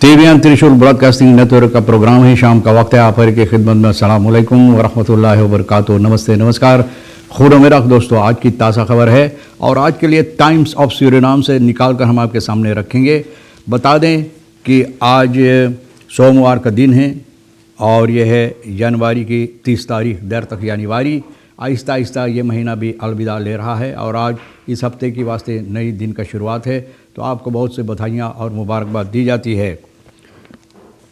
TVN त्रिशूल broadcasting network का programme है। शाम का वक्त है। आप हर की खिदमत में अस्सलाम वालेकुम वरहमतुल्लाहि वबरकातुहू। नमस्ते नमस्कार, खुदा मेरा दोस्तों। आज की ताज़ा खबर है और आज के लिए टाइम्स ऑफ सूरीनाम से निकाल कर हम आपके सामने रखेंगे। बता दें कि आज सोमवार का दिन है और यह है जनवरी की 30 तारीख देर तक जनवरी। आहिस्ता आहिस्ता ये महीना भी अलविदा ले रहा है और आज इस हफ्ते की वास्ते नई दिन का शुरुआत है, तो आपको बहुत से बधाइयाँ और मुबारकबाद दी जाती है।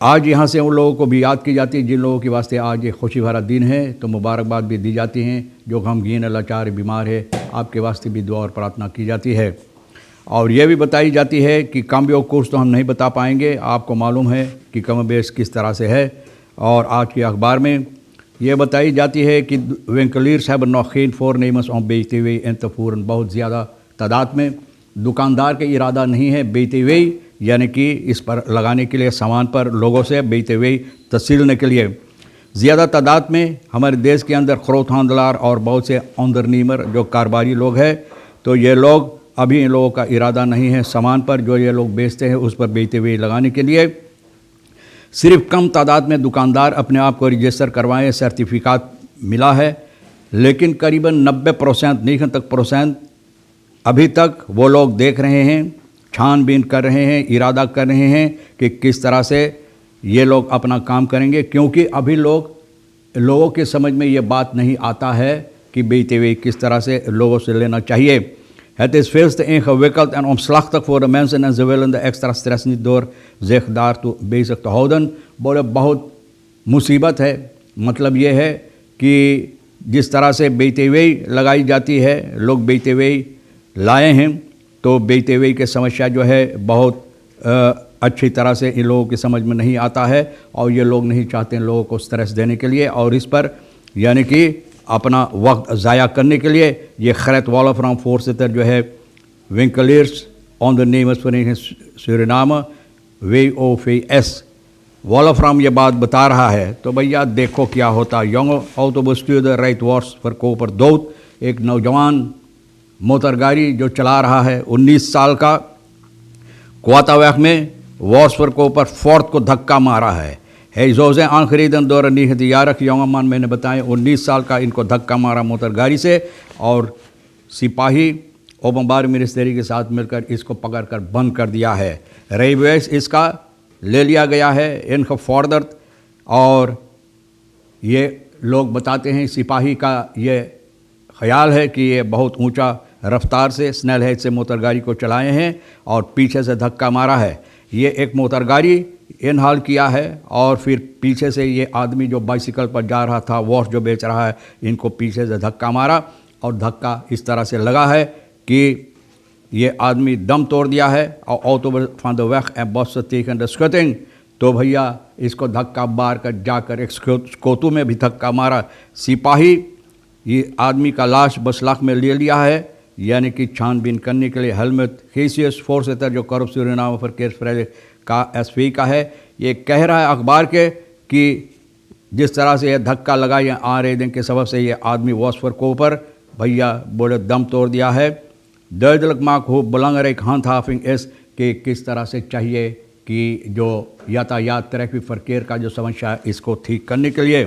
आज यहाँ से उन लोगों को भी याद की जाती है जिन लोगों के वास्ते आज ये खुशी भरा दिन है, तो मुबारकबाद भी दी जाती हैं। जो गमगीन लाचार बीमार है, आपके वास्ते भी दुआ और प्रार्थना की जाती है। और यह भी बताई जाती है कि कामयाब कोर्स तो हम नहीं बता पाएंगे, आपको मालूम है कि कम बेस किस तरह से है। और आज के अखबार में यह बताई जाती है कि वेंकलीर साहब नौखीन फोर नेमस और बेचते हुए इंतफूरन बहुत ज़्यादा तादाद में। दुकानदार का इरादा नहीं है बेचते हुए, यानी कि इस पर लगाने के लिए सामान पर लोगों से बेचते हुए तसीलने के लिए ज़्यादा तादाद में हमारे देश के अंदर खरोथानदलार और बहुत से अंदरनीमर जो कारोबारी लोग हैं, तो ये लोग अभी इन लोगों का इरादा नहीं है सामान पर जो ये लोग बेचते हैं उस पर बेचते हुए लगाने के लिए। सिर्फ कम तादाद में दुकानदार अपने आप को रजिस्टर करवाएं, सर्टिफिकेट मिला है, लेकिन करीबन 90% नहीं तक % अभी तक वो लोग देख रहे हैं, छानबीन कर रहे हैं, इरादा कर रहे हैं कि किस तरह से ये लोग अपना काम करेंगे, क्योंकि अभी लोगों के समझ में ये बात नहीं आता है कि बेचते हुए किस तरह से लोगों से लेना चाहिए। Het is veel te ingewikkeld en omslachtig voor de mensen en ze willen de extra stress niet door zich daartoe bezig te houden। बोले बहुत मुसीबत है, मतलब ये है कि जिस तरह से बेचते हुए लगाई जाती है, लोग बेचते हुए लाए हैं, तो बेचते हुए की समस्या जो है बहुत अच्छी तरह से इन लोगों की समझ में नहीं आता है और ये लोग नहीं चाहते लोगों को स्ट्रेस देने के लिए और इस पर यानी कि अपना वक्त ज़ाया करने के लिए ये खैरत वाला फ्राम फोर्सेटर जो है विंकलियर्स on the names Suriname WOFS वाला फ्राम ये बात बता रहा है। तो भैया देखो क्या होता। Young autobestuurder rijdt worstverkoper dood। एक नौजवान मोटर गाड़ी जो चला रहा है 19 साल का क्वातावैक में worstverkoper फोर्थ को धक्का मारा है। जोजे आखरीदन दौर 19 यौमान मैंने बताया 19 साल का इनको धक्का मारा मोटर गाड़ी से और सिपाही ओबम्बार मिनिस्ट्री के साथ मिलकर इसको पकड़कर बंद कर दिया है। रेवेस इसका ले लिया गया है इनको फॉर्दर। और ये लोग बताते हैं सिपाही का ये ख्याल है कि ये बहुत ऊंचा रफ्तार से स्नेल हेड से मोटर गाड़ी को चलाए हैं और पीछे से धक्का मारा है। ये एक मोटर गाड़ी इनहाल किया है और फिर पीछे से ये आदमी जो बाइसिकल पर जा रहा था, वॉश जो बेच रहा है, इनको पीछे से धक्का मारा और धक्का इस तरह से लगा है कि ये आदमी दम तोड़ दिया है। और ऑटो फ्रॉम द वैक एंड बस टेकन द स्कटिंग, तो भैया इसको धक्का मार कर जाकर एक स्कोतू में भी धक्का मारा। सिपाही ये आदमी का लाश बसलाख में ले लिया है, यानी कि छानबीन करने के लिए। हेलमेट हेसियस फोर्सेटर जो करब सूरीनाम पर केस फ्रेज का SV का है, ये कह रहा है अखबार के कि जिस तरह से ये धक्का लगा या आ रहे दिन के सबब से ये आदमी वर्stverkoper भैया बोले दम तोड़ दिया है। दुइदelijk maakt hoe belangrijk handhaving is कि किस तरह से चाहिए कि जो यातायात ट्रैफिक verkeer का जो समस्या है इसको ठीक करने के लिए।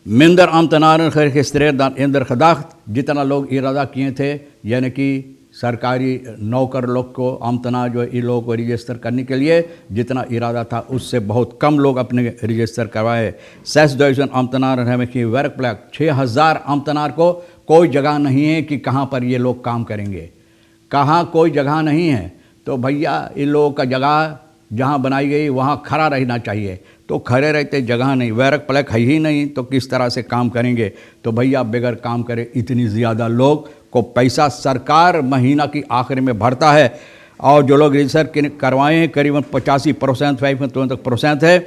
मिंदर ambtenaren geregistreerd dan eerder gedacht। जितना लोग इरादा किए थे, यानी कि सरकारी नौकर लोग को आमतना जो इन लोगों को रजिस्टर करने के लिए जितना इरादा था उससे बहुत कम लोग अपने रजिस्टर करवाए। 6000 आमतनार है कि वर्क प्लैक 6000 आमतनार को कोई जगह नहीं है कि कहाँ पर ये लोग काम करेंगे, कहाँ कोई जगह नहीं है। तो भैया इन लोगों का जगह जहाँ बनाई गई वहाँ खड़ा रहना चाहिए, तो खड़े रहते जगह नहीं, वर्क प्लैक है ही नहीं, तो किस तरह से काम करेंगे। तो भैया बगैर काम करे इतनी ज़्यादा लोग को पैसा सरकार महीना की आखिर में भरता है और जो लोग रजिस्टर करवाए हैं करीबन 85% 25% है।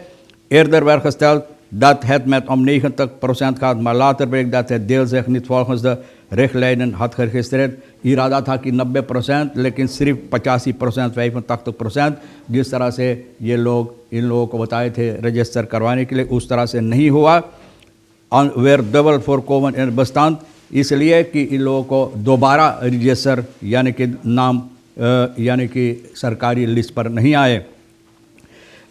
Eerder werd gesteld dat het met om 90% gaat, maar later bleek dat het deel zich niet volgens de richtlijnen had geregistreerd। इरादा था कि 90%, लेकिन सिर्फ 85% 85% जिस तरह से ये लोग इन लोगों को बताए थे रजिस्टर करवाने के लिए उस तरह से नहीं हुआ। वेर डबल फॉर कोवन इन बस्तान, इसलिए कि इन लोगों को दोबारा रजिस्टर यानी कि नाम यानी कि सरकारी लिस्ट पर नहीं आए।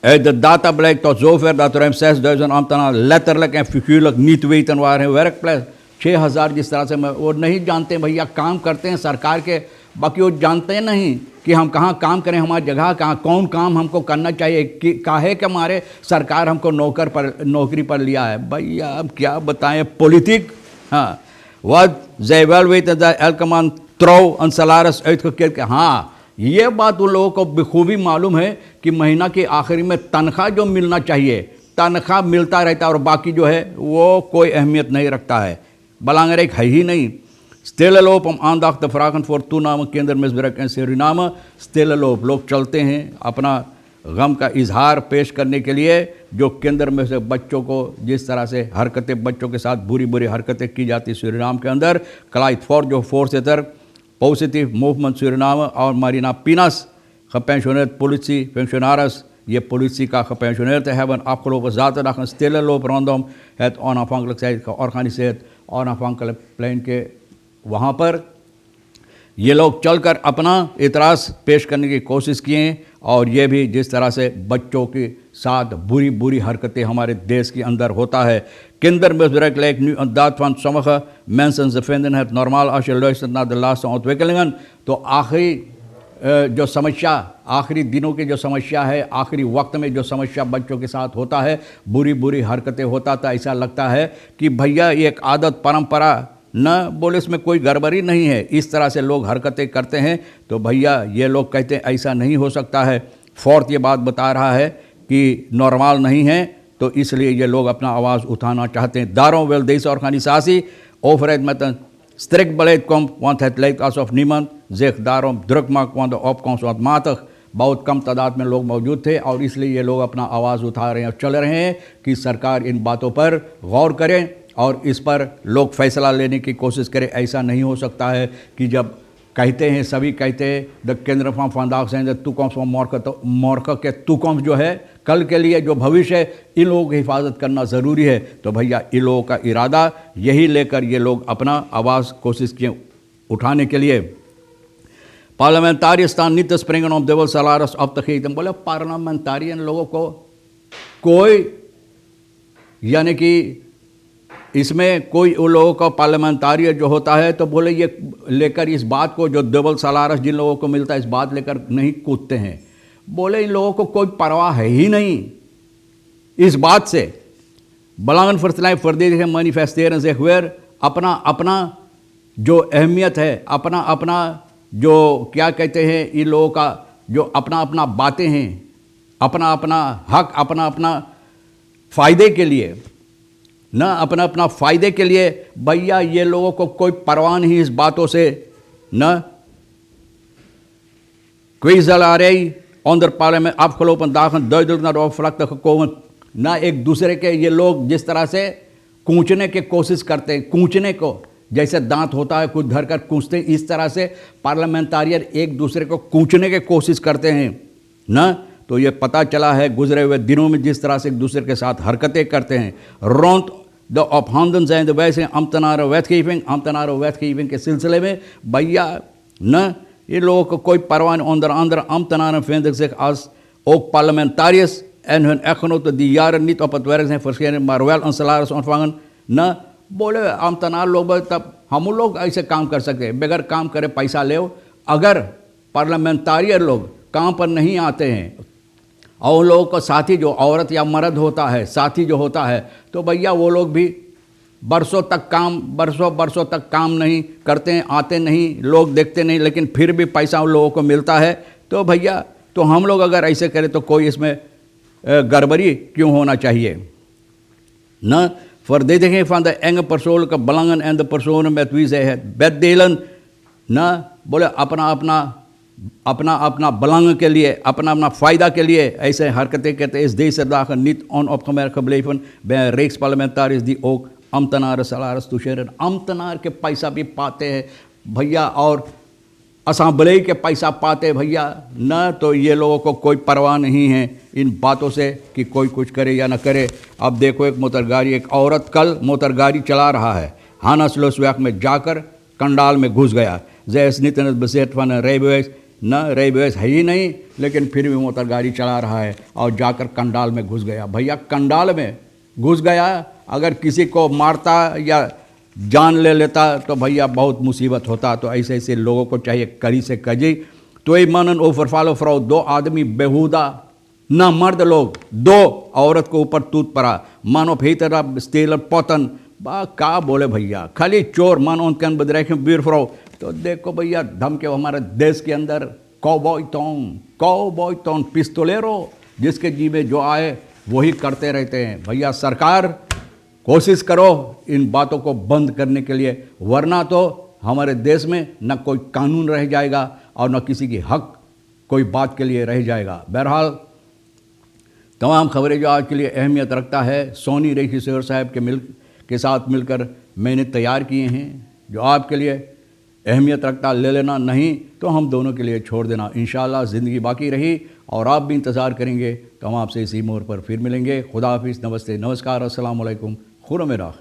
De data blijkt tot zover dat ruim 6000 ambtenaren letterlijk en figuurlijk niet weten waar hun werkplaats 6000 जिस तरह से वो नहीं जानते भैया काम करते हैं सरकार के, बाकी वो जानते नहीं कि हम कहाँ काम करें, हमारी जगह कहाँ, कौन काम हमको करना चाहिए, कि काहे के मारे सरकार हमको नौकरी पर लिया है। भैया अब क्या बताएं, पॉलिटिक हाँ wat zij wel weten dat elke man trouw een salaris uitgekeerd। हाँ ये बात उन लोगों को बखूबी मालूम है कि महीना के आखिरी में तनख्वाह जो मिलना चाहिए तनख्वाह मिलता रहता है और बाकी जो है वो कोई अहमियत नहीं रखता है। belangrijk है ही नहीं। stille loop om aandacht te vragen voor toename kindermisbruik in Suriname। stille loop लोग चलते हैं अपना गम का इजहार पेश करने के लिए, जो केंद्र में से बच्चों को जिस तरह से हरकतें बच्चों के साथ बुरी बुरी हरकतें की जाती सूरीनाम के अंदर। Kleidt voor जो voorzitter Positief Movement Suriname और Marina Pinas, gepensioneerd politiefunctionaris, je politie का gepensioneerd te hebben, afgelopen zaterdag een stille loop rondom het onafhankelijkheid georganiseerd, onafhankelijk plein के वहाँ पर ये लोग चलकर अपना इतराज़ पेश करने की कोशिश किए और ये भी जिस तरह से बच्चों के साथ बुरी बुरी हरकतें हमारे देश के अंदर होता है। Kindermisbruik lijkt nu een daad van sommige mensen. Ze vinden het normaal als je luistert naar de laatste ontwikkelingen। तो आखिरी जो समस्या, आखिरी दिनों की जो समस्या है, आखिरी वक्त में जो समस्या बच्चों के साथ होता है, बुरी बुरी हरकतें होता था, ऐसा लगता है कि भैया ये एक आदत परंपरा न बोले इसमें कोई गड़बड़ी नहीं है, इस तरह से लोग हरकतें करते हैं। तो भैया ये लोग कहते हैं ऐसा नहीं हो सकता है। फोर्थ ये बात बता रहा है कि नॉर्मल नहीं है, तो इसलिए ये लोग अपना आवाज़ उठाना चाहते हैं। Daarom wil deze organisatie overheid met een strikt beleid komt, want het lijkt alsof niemand zich daarom druk maakt, want de opkomst wat matig, बहुत कम तादाद में लोग मौजूद थे और इसलिए ये लोग अपना आवाज़ उठा रहे हैं, चल रहे हैं कि सरकार इन बातों पर गौर करें और इस पर लोग फैसला लेने की कोशिश करें। ऐसा नहीं हो सकता है कि जब कहते हैं, सभी कहते हैं द केंद्र फॉर्म फंडाक्स हैं, तुकॉम्स फॉर्म मॉर्क के तुकॉम्स जो है कल के लिए जो भविष्य है, इन लोगों की हिफाजत करना ज़रूरी है। तो भैया इन लोगों का इरादा यही लेकर ये लोग अपना आवाज़ कोशिश किए उठाने के लिए। पार्लियामेंटारियन staan niet te springen om dubbel salaris op te geven। बोले पार्लियामेंटारियन लोगों को कोई यानी कि इसमें कोई उन लोगों का पार्लियामेंटारियन जो होता है तो बोले ये लेकर इस बात को जो डबल salaris जिन लोगों को मिलता है इस बात लेकर नहीं कूदते हैं। बोले इन लोगों को कोई परवाह है ही नहीं इस बात से। belangen verdienen manifesteren zich weer अपना अपना जो अहमियत है, अपना अपना जो क्या कहते हैं इन लोगों का जो अपना अपना बातें हैं, अपना अपना हक, अपना अपना फ़ायदे के लिए न, अपना अपना फ़ायदे के लिए। भैया ये लोगों को कोई परवाह नहीं इस बातों से न। Quizzelarij onder parlement afgelopen dagen duidelijk naar de oppervlakte gekomen। ना एक दूसरे के ये लोग जिस तरह से कूचने की कोशिश करते हैं, कूचने को जैसे दांत होता है कुछ धर कर कूचते हैं, इस तरह से पार्लियामेंटारियन एक दूसरे को कूचने की कोशिश करते हैं ना। तो ये पता चला है गुजरे हुए दिनों में जिस तरह से एक दूसरे के साथ हरकतें करते हैं। Rond de op handen zijnde wijze ambtenaren wetgeving के सिलसिले में भैया न ये लोगों को कोई परवाह नहीं। onder andere ambtenaren vinden zich als ook parlementariërs en hun echtgenoten die jaren niet op het werk zijn verschenen, maar wel een salaris ontvangen न। बोले ambtenaar लोग तब हम लोग ऐसे काम कर सकते हैं, बगैर काम करे पैसा ले। अगर पार्लियामेंटारियन लोग काम पर नहीं आते हैं और उन लोगों का साथी जो औरत या मर्द होता है, साथी जो होता है, तो भैया वो लोग भी बरसों तक काम नहीं करते हैं, आते नहीं, लोग देखते नहीं, लेकिन फिर भी पैसा उन लोगों को मिलता है। तो भैया तो हम लोग अगर ऐसे करें तो कोई इसमें गड़बड़ी क्यों होना चाहिए न। Verdediging van de enge persoonlijke belangen en de personen met wie zij het bed delen न। बोले अपना अपना belangen के लिए, अपना अपना फ़ायदा के लिए ऐसे हरकतें करते। इस deze dagen niet onopgemerkt gebleven bij een reeks parlementariërs die ook ambtenaren salaris toescheren। ambtenaar के पैसा भी पाते हैं भैया और असेंबली के पैसा पाते भैया न। तो ये लोगों को कोई परवाह नहीं है इन बातों से कि कोई कुछ करे या न करे। अब देखो एक मोटरगाड़ी, एक औरत कल मोटरगाड़ी चला रहा है, Hannesloosweg में जाकर कंडाल में घुस गया। Zij is niet in het bezit van een rijbewijs न रेबेस है ही नहीं, लेकिन फिर भी मोटर गाड़ी चला रहा है और जाकर कंडाल में घुस गया। भैया कंडाल में घुस गया, अगर किसी को मारता या जान ले लेता तो भैया बहुत मुसीबत होता। तो ऐसे ऐसे लोगों को चाहिए कड़ी से कजी। तो ये मनन ओफर फालो फ्राउ, 2 आदमी बेहुदा ना मर्द लोग 2 औरत को ऊपर तूत पड़ा, मानो भीतर स्टील पतन बा का बोले भैया, खाली चोर मानो उनके बदरे बीर फ्राउ। तो देखो भैया धमके हमारे देश के अंदर कौबॉय टोन पिस्तौलेरो, जिसके जी में जो आए वही करते रहते हैं। भैया सरकार कोशिश करो इन बातों को बंद करने के लिए, वरना तो हमारे देश में न कोई कानून रह जाएगा और न किसी की हक कोई बात के लिए रह जाएगा। बहरहाल तमाम खबरें जो आज के लिए अहमियत रखता है सोनी रईसी शेर साहब के साथ मिलकर मैंने तैयार किए हैं, जो आपके लिए अहमियत रखता ले लेना, नहीं तो हम दोनों के लिए छोड़ देना। इंशाअल्लाह ज़िंदगी बाकी रही और आप भी इंतज़ार करेंगे तो हम आपसे इसी मोड़ पर फिर मिलेंगे। खुदा हाफिज़, नमस्ते, नमस्कार, अस्सलाम वालेकुम, खुदा मेरा।